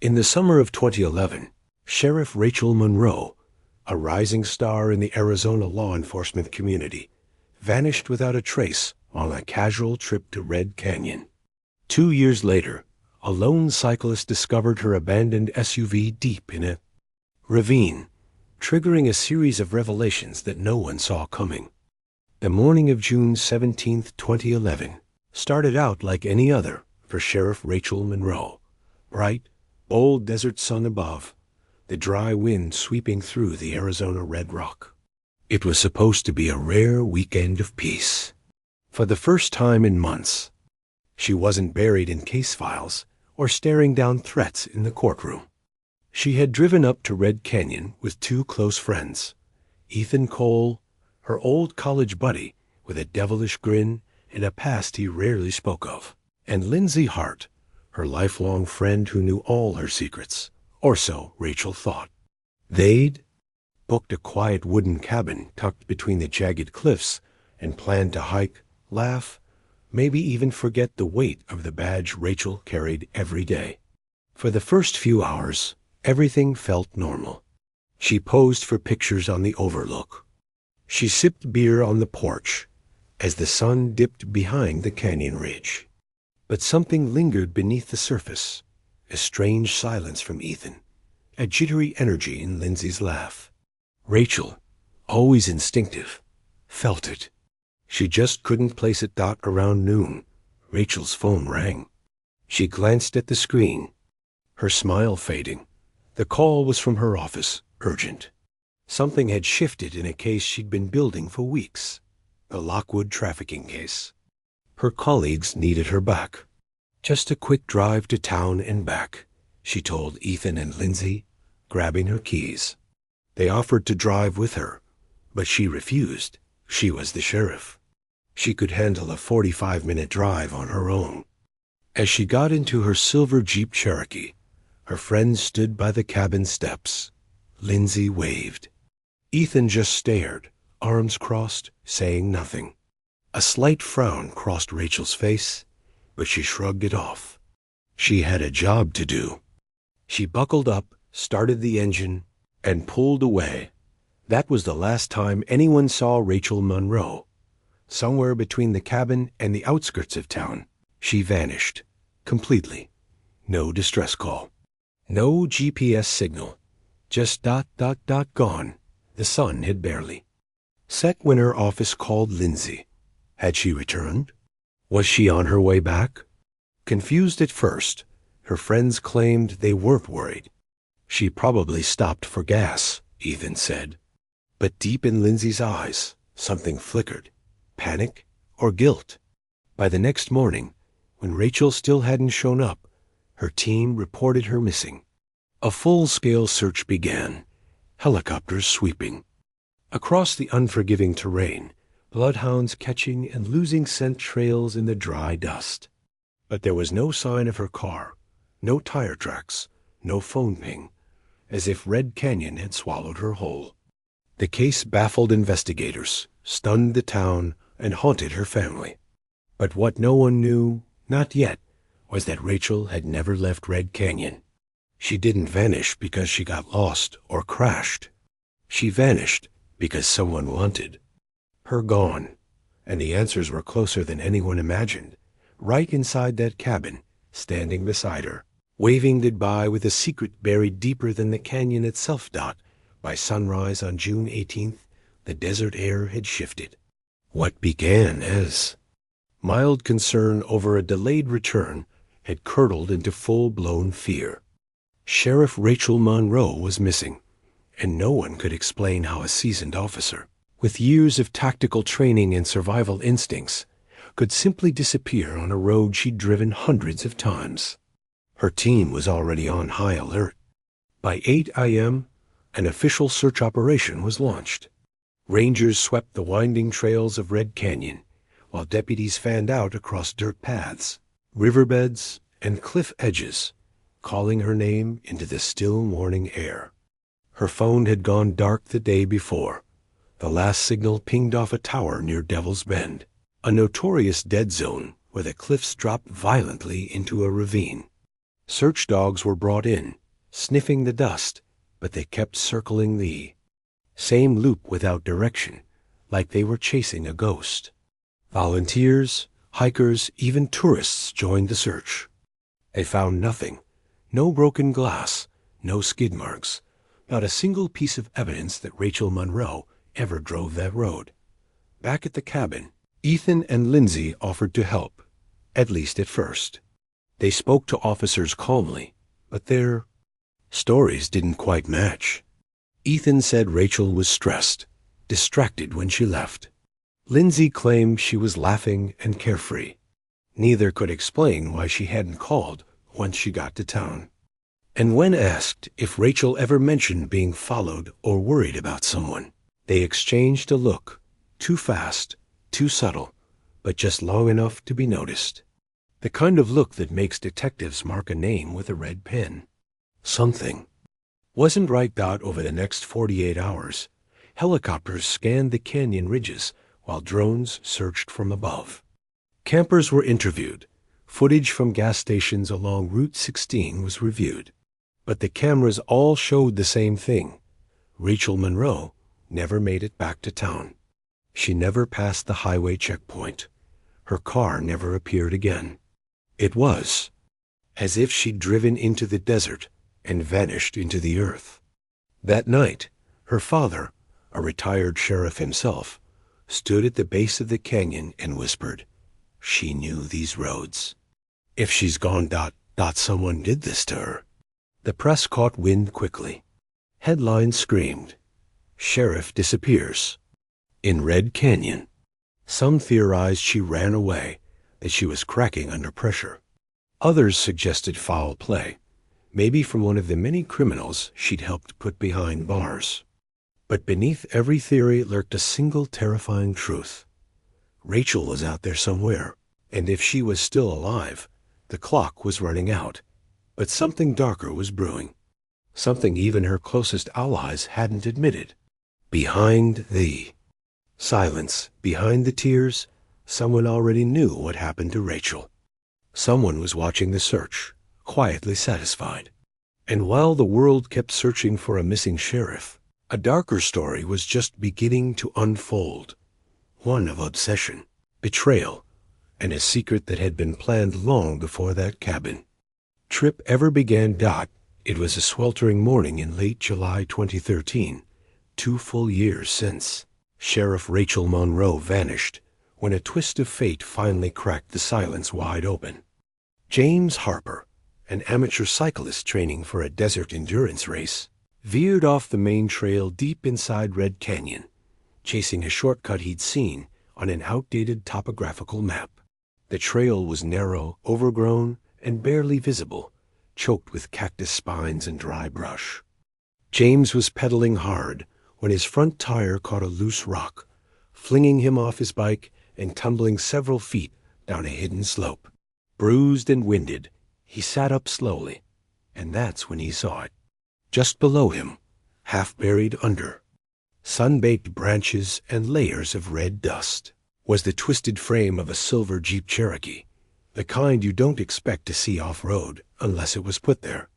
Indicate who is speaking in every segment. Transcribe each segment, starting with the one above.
Speaker 1: In the summer of 2011, Sheriff Rachel Monroe, a rising star in the Arizona law enforcement community, vanished without a trace on a casual trip to Red Canyon. 2 years later, a lone cyclist discovered her abandoned SUV deep in a ravine, triggering a series of revelations that no one saw coming. The morning of June 17, 2011, started out like any other for Sheriff Rachel Monroe. Bright, bold desert sun above, the dry wind sweeping through the Arizona red rock. It was supposed to be a rare weekend of peace. For the first time in months, she wasn't buried in case files or staring down threats in the courtroom. She had driven up to Red Canyon with 2 close friends, Ethan Cole, her old college buddy with a devilish grin and a past he rarely spoke of, and Lindsay Hart, her lifelong friend who knew all her secrets, or so Rachel thought. They'd booked a quiet wooden cabin tucked between the jagged cliffs and planned to hike, laugh, maybe even forget the weight of the badge Rachel carried every day. For the first few hours, everything felt normal. She posed for pictures on the overlook. She sipped beer on the porch as the sun dipped behind the canyon ridge. But something lingered beneath the surface, a strange silence from Ethan, a jittery energy in Lindsay's laugh. Rachel, always instinctive, felt it. She just couldn't place it. Around noon, Rachel's phone rang. She glanced at the screen, her smile fading. The call was from her office, urgent. Something had shifted in a case she'd been building for weeks, the Lockwood trafficking case. Her colleagues needed her back. Just a quick drive to town and back, she told Ethan and Lindsay, grabbing her keys. They offered to drive with her, but she refused. She was the sheriff. She could handle a 45-minute drive on her own. As she got into her silver Jeep Cherokee, her friends stood by the cabin steps. Lindsay waved. Ethan just stared, arms crossed, saying nothing. A slight frown crossed Rachel's face, but she shrugged it off. She had a job to do. She buckled up, started the engine, and pulled away. That was the last time anyone saw Rachel Monroe. Somewhere between the cabin and the outskirts of town, she vanished, completely. No distress call. No GPS signal. Just gone. The sun had barely set when her office called Lindsay. Had she returned? Was she on her way back? Confused at first, her friends claimed they weren't worried. She probably stopped for gas, Ethan said. But deep in Lindsay's eyes, something flickered. Panic or guilt? By the next morning, when Rachel still hadn't shown up, her team reported her missing. A full-scale search began, helicopters sweeping. Across the unforgiving terrain, bloodhounds catching and losing scent trails in the dry dust. But there was no sign of her car, no tire tracks, no phone ping, as if Red Canyon had swallowed her whole. The case baffled investigators, stunned the town, and haunted her family. But what no one knew, not yet, was that Rachel had never left Red Canyon. She didn't vanish because she got lost or crashed. She vanished because someone wanted her gone, and the answers were closer than anyone imagined, right inside that cabin, standing beside her, waving goodbye with a secret buried deeper than the canyon itself. By sunrise on June 18th, the desert air had shifted. What began as mild concern over a delayed return had curdled into full-blown fear. Sheriff Rachel Monroe was missing, and no one could explain how a seasoned officer, with years of tactical training and survival instincts, could simply disappear on a road she'd driven hundreds of times. Her team was already on high alert. By 8 a.m., an official search operation was launched. Rangers swept the winding trails of Red Canyon, while deputies fanned out across dirt paths, riverbeds, and cliff edges, calling her name into the still morning air. Her phone had gone dark the day before. The last signal pinged off a tower near Devil's Bend, a notorious dead zone where the cliffs dropped violently into a ravine. Search dogs were brought in, sniffing the dust, but they kept circling the same loop without direction, like they were chasing a ghost. Volunteers, hikers, even tourists joined the search. They found nothing. No broken glass, no skid marks, not a single piece of evidence that Rachel Monroe ever drove that road. Back at the cabin, Ethan and Lindsay offered to help, at least at first. They spoke to officers calmly, but their stories didn't quite match. Ethan said Rachel was stressed, distracted when she left. Lindsay claimed she was laughing and carefree. Neither could explain why she hadn't called once she got to town. And when asked if Rachel ever mentioned being followed or worried about someone, they exchanged a look, too fast, too subtle, but just long enough to be noticed. The kind of look that makes detectives mark a name with a red pen. Something wasn't right. Over the next 48 hours, helicopters scanned the canyon ridges while drones searched from above. Campers were interviewed. Footage from gas stations along Route 16 was reviewed. But the cameras all showed the same thing. Rachel Monroe never made it back to town. She never passed the highway checkpoint. Her car never appeared again. It was as if she'd driven into the desert and vanished into the earth. That night, her father, a retired sheriff himself, stood at the base of the canyon and whispered, "She knew these roads. If she's gone, someone did this to her." The press caught wind quickly. Headlines screamed, "Sheriff disappears in Red Canyon." Some theorized she ran away, that she was cracking under pressure. Others suggested foul play, maybe from one of the many criminals she'd helped put behind bars. But beneath every theory lurked a single terrifying truth. Rachel was out there somewhere, and if she was still alive, the clock was running out. But something darker was brewing, something even her closest allies hadn't admitted. Behind the silence, behind the tears, someone already knew what happened to Rachel. Someone was watching the search, quietly satisfied. And while the world kept searching for a missing sheriff, a darker story was just beginning to unfold. One of obsession, betrayal, and a secret that had been planned long before that cabin trip ever began. It was a sweltering morning in late July 2013, 2 full years since Sheriff Rachel Monroe vanished, when a twist of fate finally cracked the silence wide open. James Harper, an amateur cyclist training for a desert endurance race, veered off the main trail deep inside Red Canyon, chasing a shortcut he'd seen on an outdated topographical map. The trail was narrow, overgrown, and barely visible, choked with cactus spines and dry brush. James was pedaling hard when his front tire caught a loose rock, flinging him off his bike and tumbling several feet down a hidden slope. Bruised and winded, he sat up slowly, and that's when he saw it. Just below him, half buried under sun-baked branches and layers of red dust, was the twisted frame of a silver Jeep Cherokee, the kind you don't expect to see off-road unless it was put there.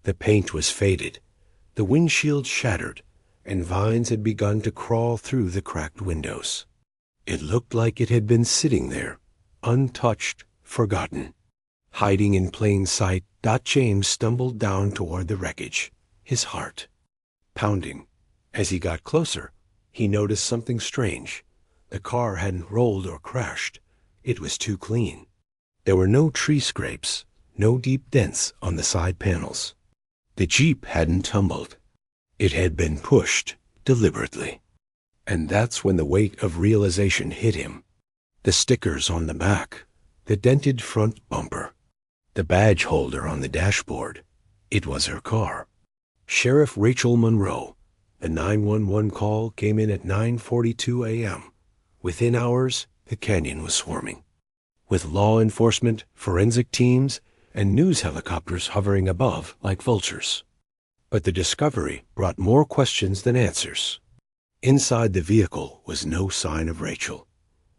Speaker 1: The paint was faded, the windshield shattered, and vines had begun to crawl through the cracked windows. It looked like it had been sitting there, untouched, forgotten, hiding in plain sight. James stumbled down toward the wreckage, his heart pounding. As he got closer, he noticed something strange. The car hadn't rolled or crashed. It was too clean. There were no tree scrapes, no deep dents on the side panels. The Jeep hadn't tumbled. It had been pushed deliberately. And that's when the weight of realization hit him. The stickers on the back, the dented front bumper, the badge holder on the dashboard. It was her car. Sheriff Rachel Monroe. The 911 call came in at 9:42 a.m. Within hours, the canyon was swarming, with law enforcement, forensic teams, and news helicopters hovering above like vultures. But the discovery brought more questions than answers. Inside the vehicle was no sign of Rachel.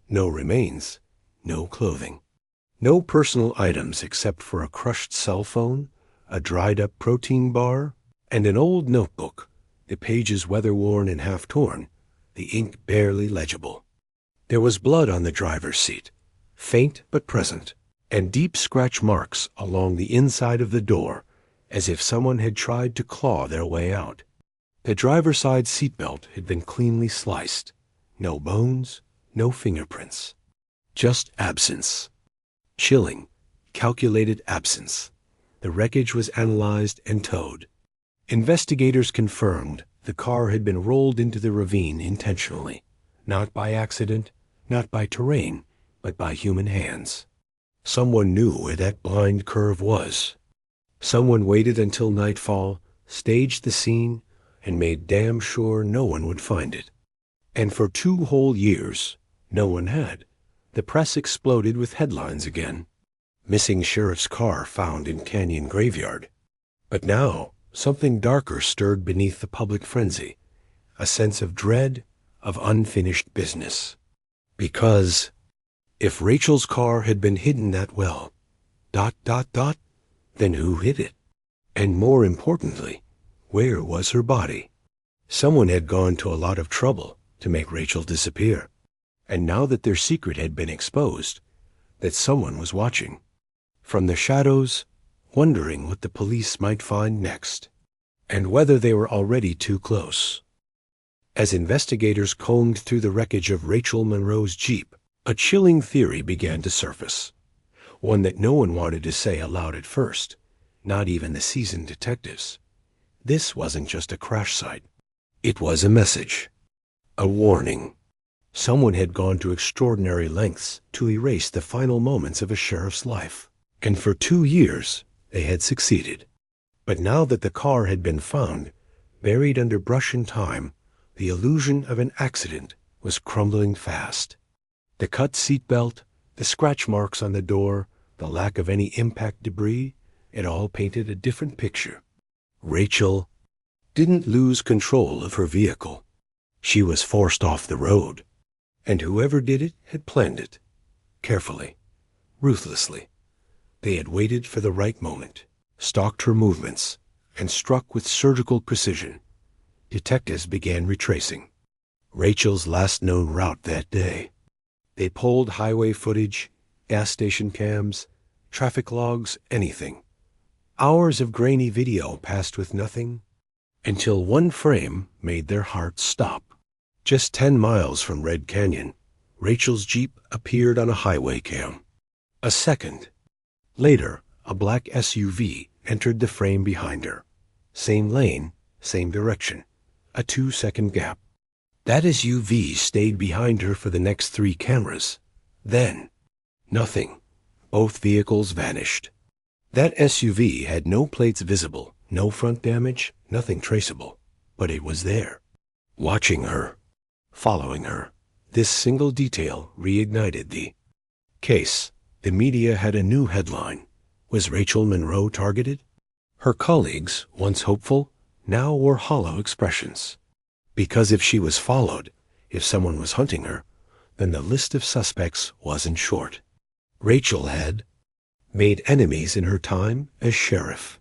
Speaker 1: No remains, no clothing, No personal items except for a crushed cell phone, a dried-up protein bar, and an old notebook, the pages weather-worn and half-torn, the ink barely legible. There was blood on the driver's seat, faint but present, and deep scratch marks along the inside of the door, as if someone had tried to claw their way out. The driver's side seatbelt had been cleanly sliced. No bones, no fingerprints. Just absence. Chilling, calculated absence. The wreckage was analyzed and towed. Investigators confirmed the car had been rolled into the ravine intentionally, not by accident, not by terrain, but by human hands. Someone knew where that blind curve was. Someone waited until nightfall, staged the scene, and made damn sure no one would find it. And for 2 whole years, no one had. The press exploded with headlines again. Missing sheriff's car found in Canyon Graveyard. But now, something darker stirred beneath the public frenzy. A sense of dread, of unfinished business. Because if Rachel's car had been hidden that well, ... then who hid it? And more importantly, where was her body? Someone had gone to a lot of trouble to make Rachel disappear. And now that their secret had been exposed, that someone was watching. From the shadows, wondering what the police might find next, and whether they were already too close. As investigators combed through the wreckage of Rachel Monroe's Jeep, a chilling theory began to surface. One that no one wanted to say aloud at first, not even the seasoned detectives. This wasn't just a crash site. It was a message. A warning. Someone had gone to extraordinary lengths to erase the final moments of a sheriff's life. And for 2 years, they had succeeded. But now that the car had been found, buried under brush and time, the illusion of an accident was crumbling fast. The cut seatbelt, the scratch marks on the door, the lack of any impact debris, it all painted a different picture. Rachel didn't lose control of her vehicle. She was forced off the road. And whoever did it had planned it. Carefully, ruthlessly. They had waited for the right moment, stalked her movements, and struck with surgical precision. Detectives began retracing Rachel's last known route that day. They pulled highway footage, gas station cams, traffic logs, anything. Hours of grainy video passed with nothing, until one frame made their hearts stop. Just 10 miles from Red Canyon, Rachel's Jeep appeared on a highway cam. A second. Later, a black SUV entered the frame behind her. Same lane, same direction. A 2-second gap. That SUV stayed behind her for the next 3 cameras. Then, nothing. Both vehicles vanished. That SUV had no plates visible, no front damage, nothing traceable. But it was there, watching her, following her. This single detail reignited the case. The media had a new headline. Was Rachel Monroe targeted? Her colleagues, once hopeful, now wore hollow expressions. Because if she was followed, if someone was hunting her, then the list of suspects wasn't short. Rachel had made enemies in her time as sheriff.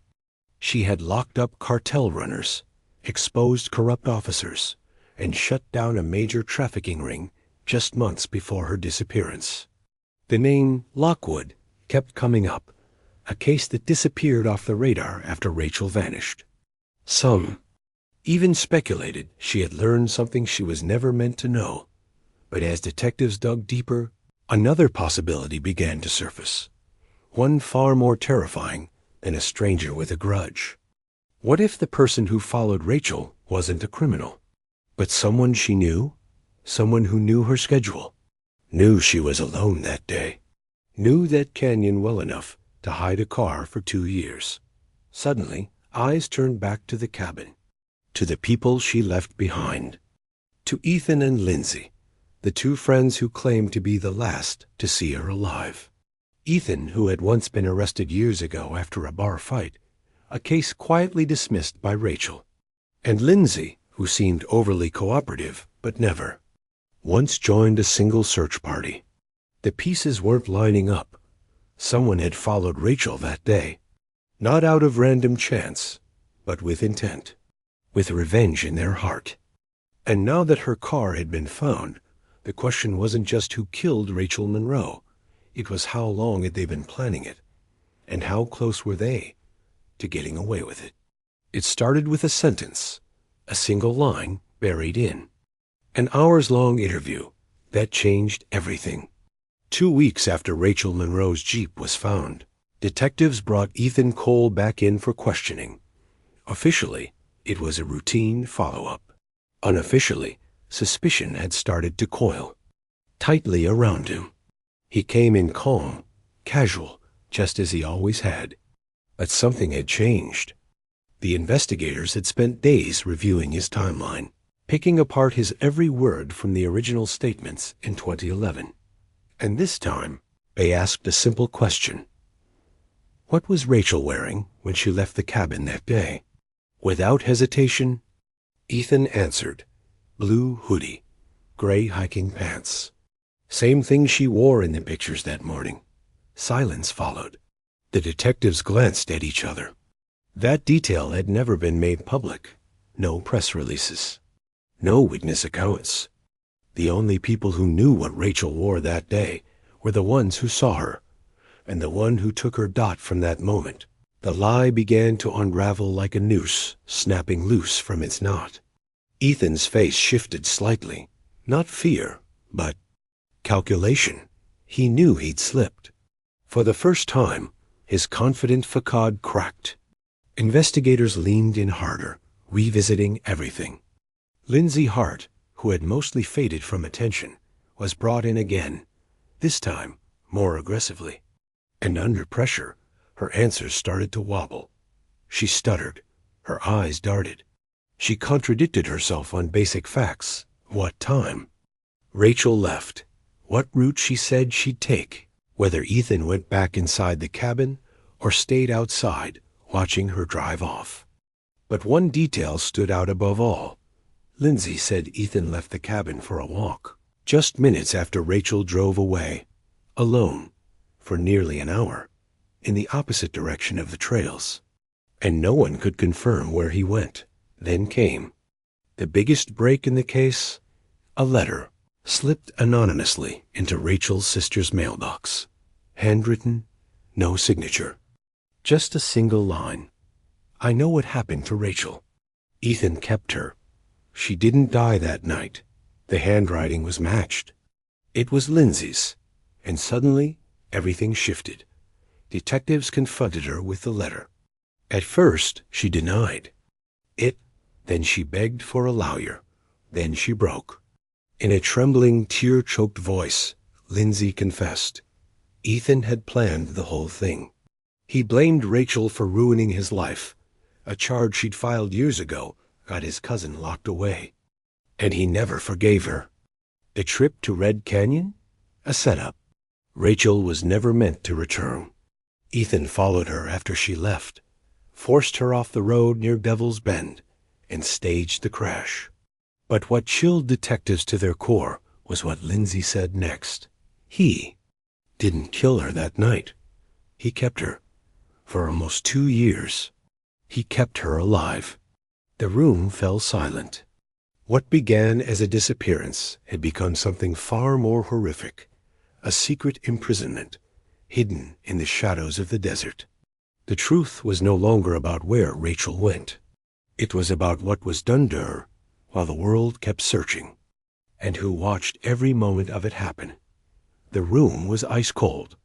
Speaker 1: She had locked up cartel runners, exposed corrupt officers, and shut down a major trafficking ring just months before her disappearance. The name Lockwood kept coming up, a case that disappeared off the radar after Rachel vanished. Some even speculated she had learned something she was never meant to know. But as detectives dug deeper, another possibility began to surface, one far more terrifying than a stranger with a grudge. What if the person who followed Rachel wasn't a criminal, but someone she knew, someone who knew her schedule, knew she was alone that day, knew that canyon well enough to hide a car for 2 years? Suddenly, eyes turned back to the cabin, to the people she left behind, to Ethan and Lindsay, the 2 friends who claimed to be the last to see her alive. Ethan, who had once been arrested years ago after a bar fight, a case quietly dismissed by Rachel, and Lindsay, who seemed overly cooperative but never once joined a single search party. The pieces weren't lining up. Someone had followed Rachel that day, not out of random chance, but with intent, with revenge in their heart. And now that her car had been found, the question wasn't just who killed Rachel Monroe. It was how long had they been planning it, and how close were they to getting away with it. It started with a sentence, a single line buried in. An hours-long interview that changed everything. 2 weeks after Rachel Monroe's Jeep was found, detectives brought Ethan Cole back in for questioning. Officially, it was a routine follow-up. Unofficially, suspicion had started to coil tightly around him. He came in calm, casual, just as he always had. But something had changed. The investigators had spent days reviewing his timeline, picking apart his every word from the original statements in 2011. And this time, they asked a simple question. What was Rachel wearing when she left the cabin that day? Without hesitation, Ethan answered, blue hoodie, gray hiking pants. Same thing she wore in the pictures that morning. Silence followed. The detectives glanced at each other. That detail had never been made public. No press releases. No witness accounts. The only people who knew what Rachel wore that day were the ones who saw her, and the one who took her dot from that moment. The lie began to unravel like a noose snapping loose from its knot. Ethan's face shifted slightly. Not fear, but calculation. He knew he'd slipped. For the first time, his confident facade cracked. Investigators leaned in harder, revisiting everything. Lindsay Hart, who had mostly faded from attention, was brought in again, this time more aggressively. And under pressure, her answers started to wobble. She stuttered. Her eyes darted. She contradicted herself on basic facts. What time? Rachel left. What route she said she'd take. Whether Ethan went back inside the cabin or stayed outside, watching her drive off. But one detail stood out above all. Lindsay said Ethan left the cabin for a walk, just minutes after Rachel drove away, alone, for nearly an hour, in the opposite direction of the trails. And no one could confirm where he went. Then came the biggest break in the case, a letter slipped anonymously into Rachel's sister's mailbox. Handwritten, no signature. Just a single line. I know what happened to Rachel. Ethan kept her. She didn't die that night. The handwriting was matched. It was Lindsay's, and suddenly everything shifted. Detectives confronted her with the letter. At first, she denied it. Then she begged for a lawyer. Then she broke. In a trembling, tear-choked voice, Lindsay confessed. Ethan had planned the whole thing. He blamed Rachel for ruining his life. A charge she'd filed years ago got his cousin locked away. And he never forgave her. The trip to Red Canyon? A setup. Rachel was never meant to return. Ethan followed her after she left, forced her off the road near Devil's Bend, and staged the crash. But what chilled detectives to their core was what Lindsay said next. He didn't kill her that night. He kept her. For almost 2 years. He kept her alive. The room fell silent. What began as a disappearance had become something far more horrific. A secret imprisonment, hidden in the shadows of the desert. The truth was no longer about where Rachel went. It was about what was done to her while the world kept searching, and who watched every moment of it happen. The room was ice cold,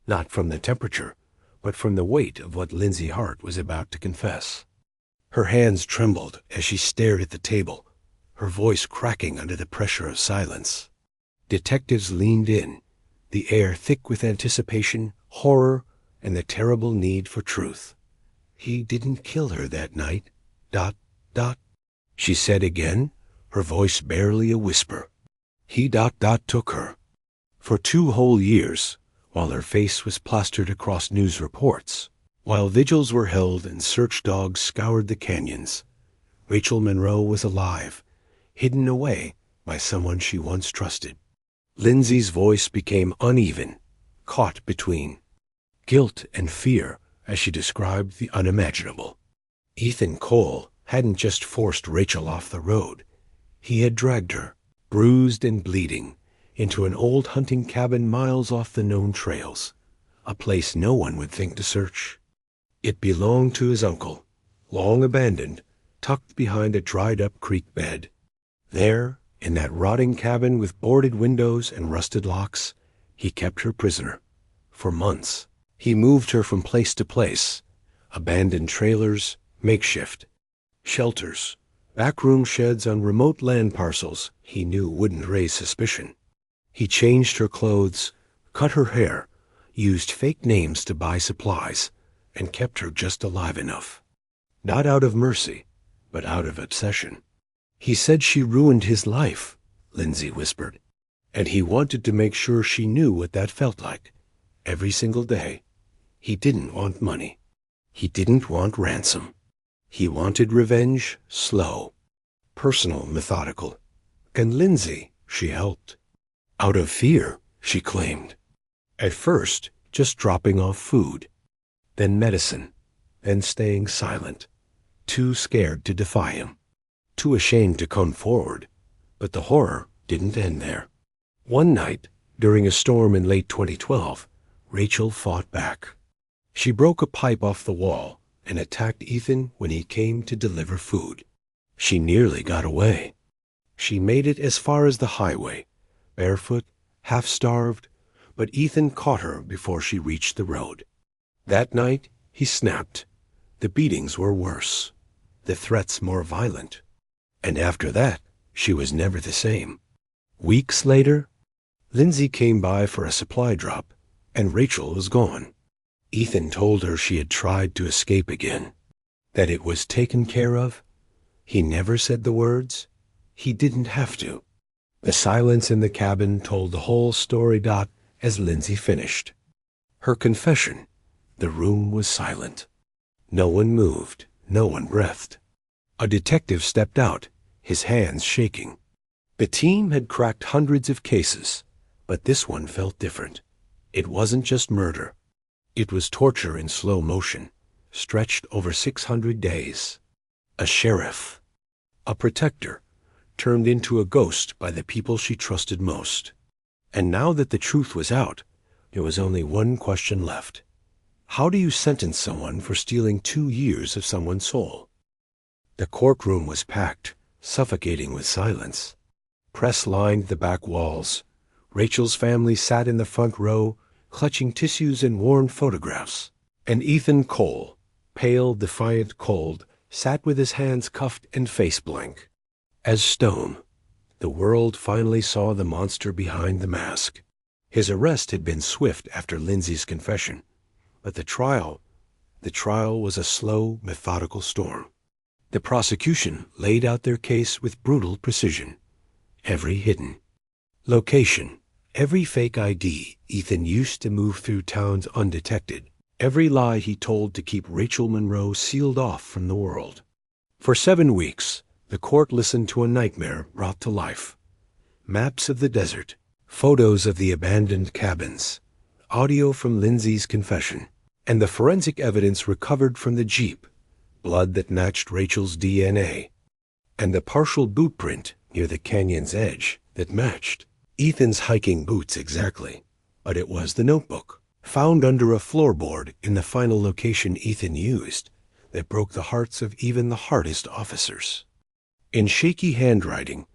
Speaker 1: not from the temperature, but from the weight of what Lindsay Hart was about to confess. Her hands trembled as she stared at the table, her voice cracking under the pressure of silence. Detectives leaned in, the air thick with anticipation, horror, and the terrible need for truth. He didn't kill her that night. ... She said again, her voice barely a whisper. He ... took her. For 2 whole years, while her face was plastered across news reports, while vigils were held and search dogs scoured the canyons, Rachel Monroe was alive, hidden away by someone she once trusted. Lindsay's voice became uneven, caught between. guilt and fear as she described the unimaginable. Ethan Cole hadn't just forced Rachel off the road. He had dragged her, bruised and bleeding, into an old hunting cabin miles off the known trails, a place no one would think to search. It belonged to his uncle, long abandoned, tucked behind a dried-up creek bed. There, in that rotting cabin with boarded windows and rusted locks, he kept her prisoner. For months, he moved her from place to place, abandoned trailers, makeshift shelters, backroom sheds on remote land parcels he knew wouldn't raise suspicion. He changed her clothes, cut her hair, used fake names to buy supplies, and kept her just alive enough. Not out of mercy, but out of obsession. He said she ruined his life, Lindsay whispered, and he wanted to make sure she knew what that felt like. Every single day. He didn't want money. He didn't want ransom. He wanted revenge, slow, personal, methodical. And Lindsay, she helped. Out of fear, she claimed. At first, just dropping off food, then medicine, then staying silent, too scared to defy him, too ashamed to come forward. But the horror didn't end there. One night, during a storm in late 2012, Rachel fought back. She broke a pipe off the wall and attacked Ethan when he came to deliver food. She nearly got away. She made it as far as the highway, barefoot, half-starved, but Ethan caught her before she reached the road. That night, he snapped. The beatings were worse, the threats more violent. And after that, she was never the same. Weeks later, Lindsay came by for a supply drop, and Rachel was gone. Ethan told her she had tried to escape again, that it was taken care of. He never said the words. He didn't have to. The silence in the cabin told the whole story. As Lindsay finished her confession, the room was silent. No one moved, no one breathed. A detective stepped out, his hands shaking. The team had cracked hundreds of cases, but this one felt different. It wasn't just murder. It was torture in slow motion, stretched over 600 days. A sheriff, a protector, turned into a ghost by the people she trusted most. And now that the truth was out, there was only one question left. How do you sentence someone for stealing 2 years of someone's soul? The courtroom was packed, suffocating with silence. Press lined the back walls. Rachel's family sat in the front row, clutching tissues and worn photographs. And Ethan Cole, pale, defiant, cold, sat with his hands cuffed and face blank. As stone, the world finally saw the monster behind the mask. His arrest had been swift after Lindsay's confession, but the trial was a slow, methodical storm. The prosecution laid out their case with brutal precision. Every hidden location, every fake ID Ethan used to move through towns undetected, every lie he told to keep Rachel Monroe sealed off from the world. For 7 weeks, the court listened to a nightmare brought to life. Maps of the desert, photos of the abandoned cabins, audio from Lindsay's confession, and the forensic evidence recovered from the Jeep, blood that matched Rachel's DNA, and the partial boot print near the canyon's edge that matched Ethan's hiking boots exactly. But it was the notebook, found under a floorboard in the final location Ethan used, that broke the hearts of even the hardest officers. In shaky handwriting,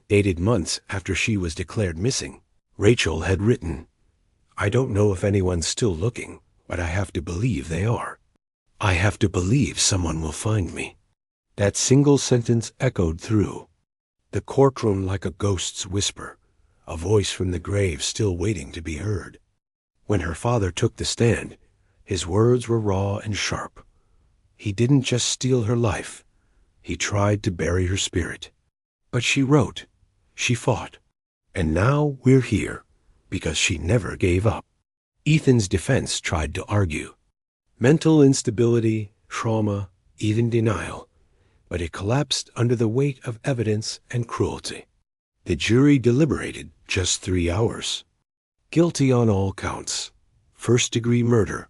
Speaker 1: dated months after she was declared missing, Rachel had written, "I don't know if anyone's still looking, but I have to believe they are. I have to believe someone will find me." That single sentence echoed through the courtroom like a ghost's whisper, a voice from the grave still waiting to be heard. When her father took the stand, his words were raw and sharp. He didn't just steal her life. He tried to bury her spirit. But she wrote, she fought, and now we're here because she never gave up. Ethan's defense tried to argue. Mental instability, trauma, even denial, but it collapsed under the weight of evidence and cruelty. The jury deliberated just 3 hours. Guilty on all counts. First-degree murder,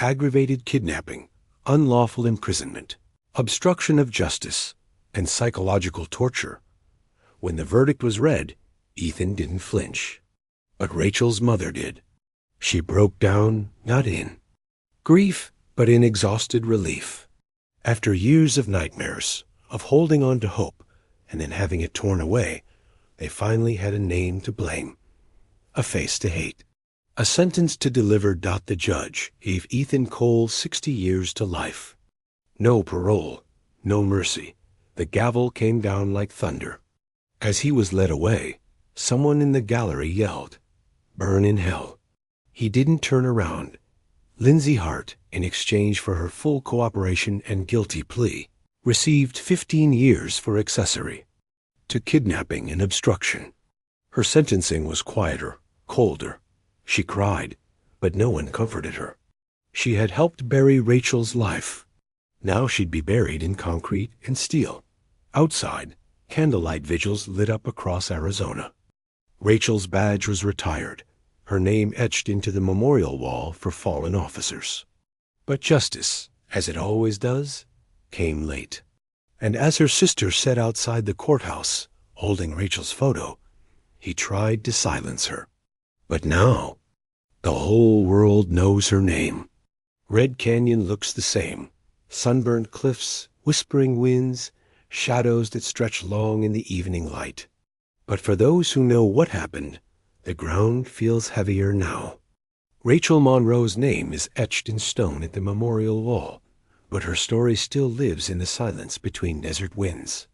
Speaker 1: aggravated kidnapping, unlawful imprisonment, obstruction of justice, and psychological torture. When the verdict was read, Ethan didn't flinch. But Rachel's mother did. She broke down, not in grief, but in exhausted relief. After years of nightmares, of holding on to hope, and then having it torn away, they finally had a name to blame, a face to hate. A sentence to deliver. The judge gave Ethan Cole 60 years to life. No parole, no mercy. The gavel came down like thunder. As he was led away, someone in the gallery yelled, "Burn in hell." He didn't turn around. Lindsay Hart, in exchange for her full cooperation and guilty plea, received 15 years for accessory to kidnapping and obstruction. Her sentencing was quieter, colder. She cried, but no one comforted her. She had helped bury Rachel's life. Now she'd be buried in concrete and steel. Outside, candlelight vigils lit up across Arizona. Rachel's badge was retired, her name etched into the memorial wall for fallen officers. But justice, as it always does, came late. And as her sister sat outside the courthouse, holding Rachel's photo, he tried to silence her. But now, the whole world knows her name. Red Canyon looks the same. Sunburned cliffs, whispering winds, shadows that stretch long in the evening light. But for those who know what happened, the ground feels heavier now. Rachel Monroe's name is etched in stone at the memorial wall, but her story still lives in the silence between desert winds.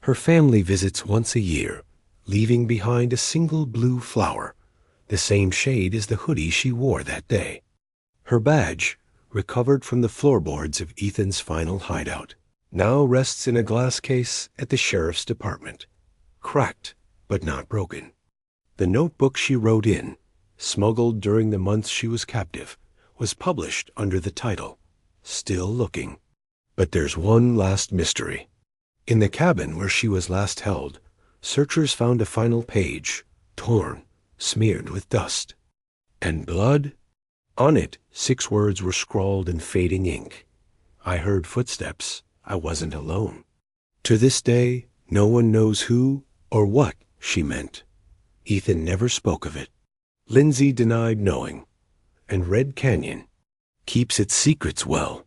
Speaker 1: Her family visits once a year, leaving behind a single blue flower, the same shade as the hoodie she wore that day. Her badge, recovered from the floorboards of Ethan's final hideout, now rests in a glass case at the sheriff's department, cracked but not broken. The notebook she wrote in, smuggled during the months she was captive, was published under the title, Still Looking. But there's one last mystery. In the cabin where she was last held, searchers found a final page, torn, smeared with dust. And blood? On it, 6 words were scrawled in fading ink. I heard footsteps. I wasn't alone. To this day, no one knows who or what she meant. Ethan never spoke of it. Lindsay denied knowing. And Red Canyon keeps its secrets well.